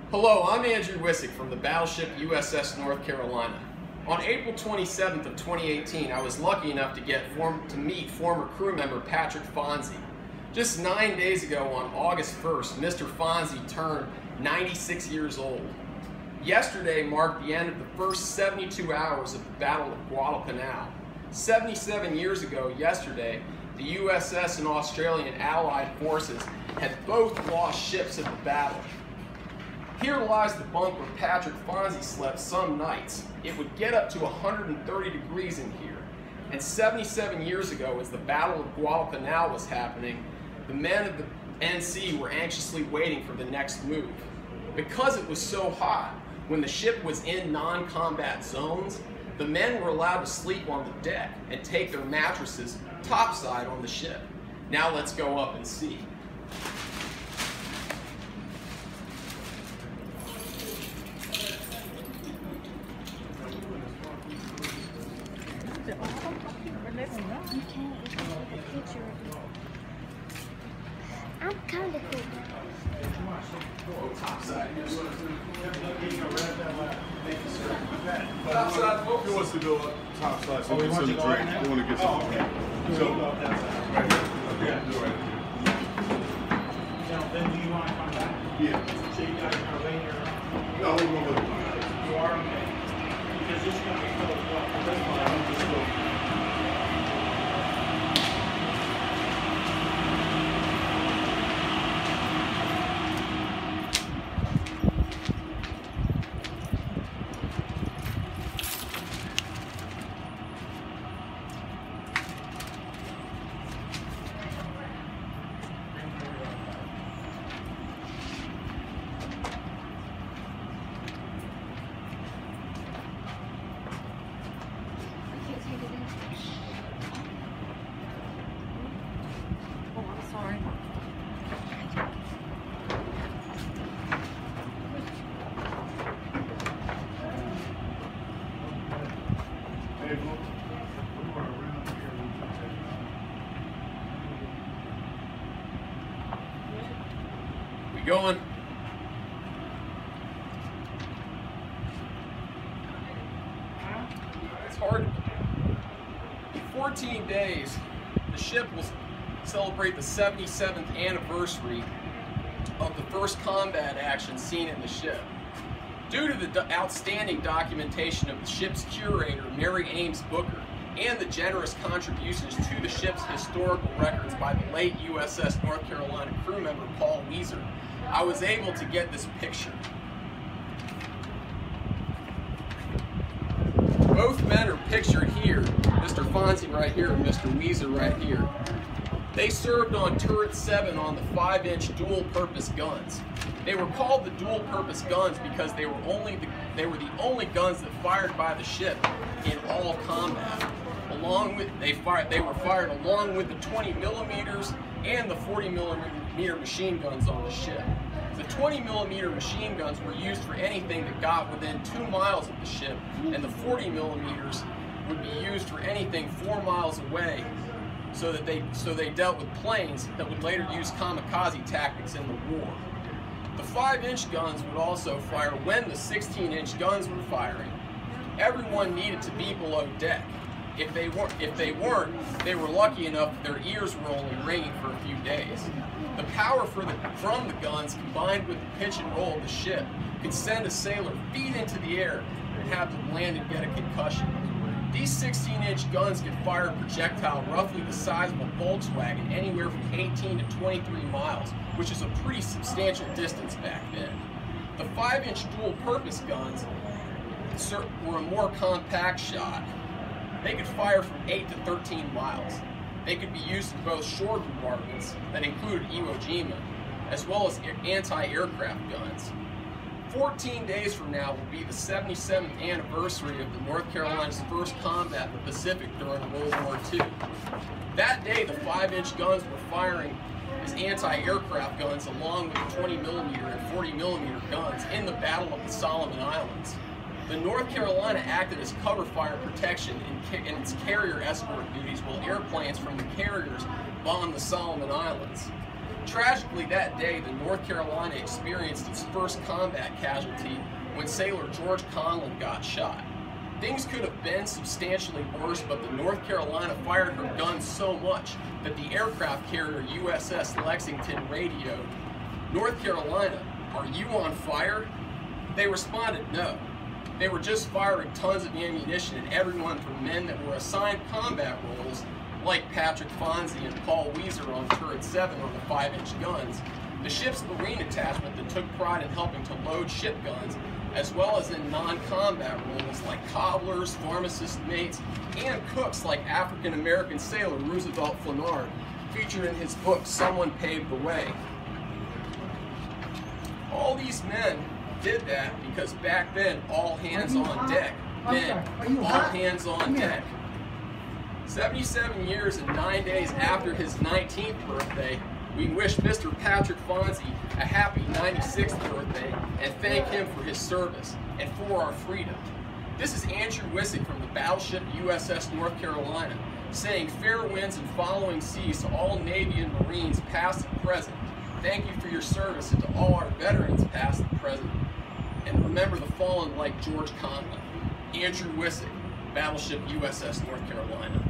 Hello, I'm Andrew Wissick from the Battleship U.S.S. North Carolina. On April 27th of 2018, I was lucky enough to meet former crew member Patrick Fonzi. Just 9 days ago, on August 1st, Mr. Fonzi turned 96 years old. Yesterday marked the end of the first 72 hours of the Battle of Guadalcanal. 77 years ago yesterday, the U.S.S. and Australian Allied forces had both lost ships in the battle. Here lies the bunk where Patrick Fonzi slept some nights. It would get up to 130 degrees in here. And 77 years ago, as the Battle of Guadalcanal was happening, the men of the NC were anxiously waiting for the next move. Because it was so hot, when the ship was in non-combat zones, the men were allowed to sleep on the deck and take their mattresses topside on the ship. Now let's go up and see. You can't take a picture of it. I'm kind of cool. Oh, topside. Topside, who wants to go up topside so we can send the drink? We want to get some drink. So, right here. Yeah, do it right here. Now, then do you want to come back? Yeah. So you guys are laying here around? No, we're going to look. You are okay. Because this is going to be full as well. This one, I'm just going. We going? It's hard. In 14 days, the ship will celebrate the 77th anniversary of the first combat action seen in the ship. Due to the outstanding documentation of the ship's curator, Mary Ames Booker, and the generous contributions to the ship's historical records by the late U.S.S. North Carolina crew member Paul Weiser, I was able to get this picture. Both men are pictured here, Mr. Fonzi right here and Mr. Weiser right here. They served on Turret 7 on the 5-inch dual-purpose guns. They were called the dual-purpose guns because they were the only guns that fired by the ship in all combat. They were fired along with the 20 millimeters and the 40 millimeter machine guns on the ship. The 20 millimeter machine guns were used for anything that got within 2 miles of the ship, and the 40 millimeters would be used for anything 4 miles away. So they dealt with planes that would later use kamikaze tactics in the war. The 5-inch guns would also fire when the 16-inch guns were firing. Everyone needed to be below deck. If they weren't, they were lucky enough that their ears were only ringing for a few days. The power from the guns, combined with the pitch and roll of the ship, could send a sailor feet into the air and have them land and get a concussion. These 16-inch guns could fire a projectile roughly the size of a Volkswagen anywhere from 18 to 23 miles, which is a pretty substantial distance back then. The 5-inch dual-purpose guns were a more compact shot. They could fire from 8 to 13 miles. They could be used in both shore bombardments that included Iwo Jima, as well as anti-aircraft guns. 14 days from now will be the 77th anniversary of the North Carolina's first combat in the Pacific during World War II. That day, the 5-inch guns were firing as anti-aircraft guns along with the 20 millimeter and 40 millimeter guns in the Battle of the Solomon Islands. The North Carolina acted as cover fire protection in its carrier escort duties while airplanes from the carriers bombed the Solomon Islands. Tragically, that day, the North Carolina experienced its first combat casualty when sailor George Conlon got shot. Things could have been substantially worse, but the North Carolina fired her guns so much that the aircraft carrier U.S.S. Lexington radioed, "North Carolina, are you on fire?" They responded no. They were just firing tons of ammunition at everyone from men that were assigned combat roles, like Patrick Fonzi and Paul Weiser on turret 7 on the 5-inch guns, the ship's marine attachment that took pride in helping to load ship guns, as well as in non-combat roles like cobblers, pharmacist mates, and cooks like African-American sailor Roosevelt Flanard, featured in his book, Someone Paved the Way. All these men did that because back then, all hands on deck meant all hands on deck. 77 years and 9 days after his 19th birthday, we wish Mr. Patrick Fonzi a happy 96th birthday and thank him for his service and for our freedom. This is Andrew Wissick from the Battleship U.S.S. North Carolina, saying fair winds and following seas to all Navy and Marines past and present. Thank you for your service, and to all our veterans past and present. And remember the fallen like George Conlon. Andrew Wissick, Battleship U.S.S. North Carolina.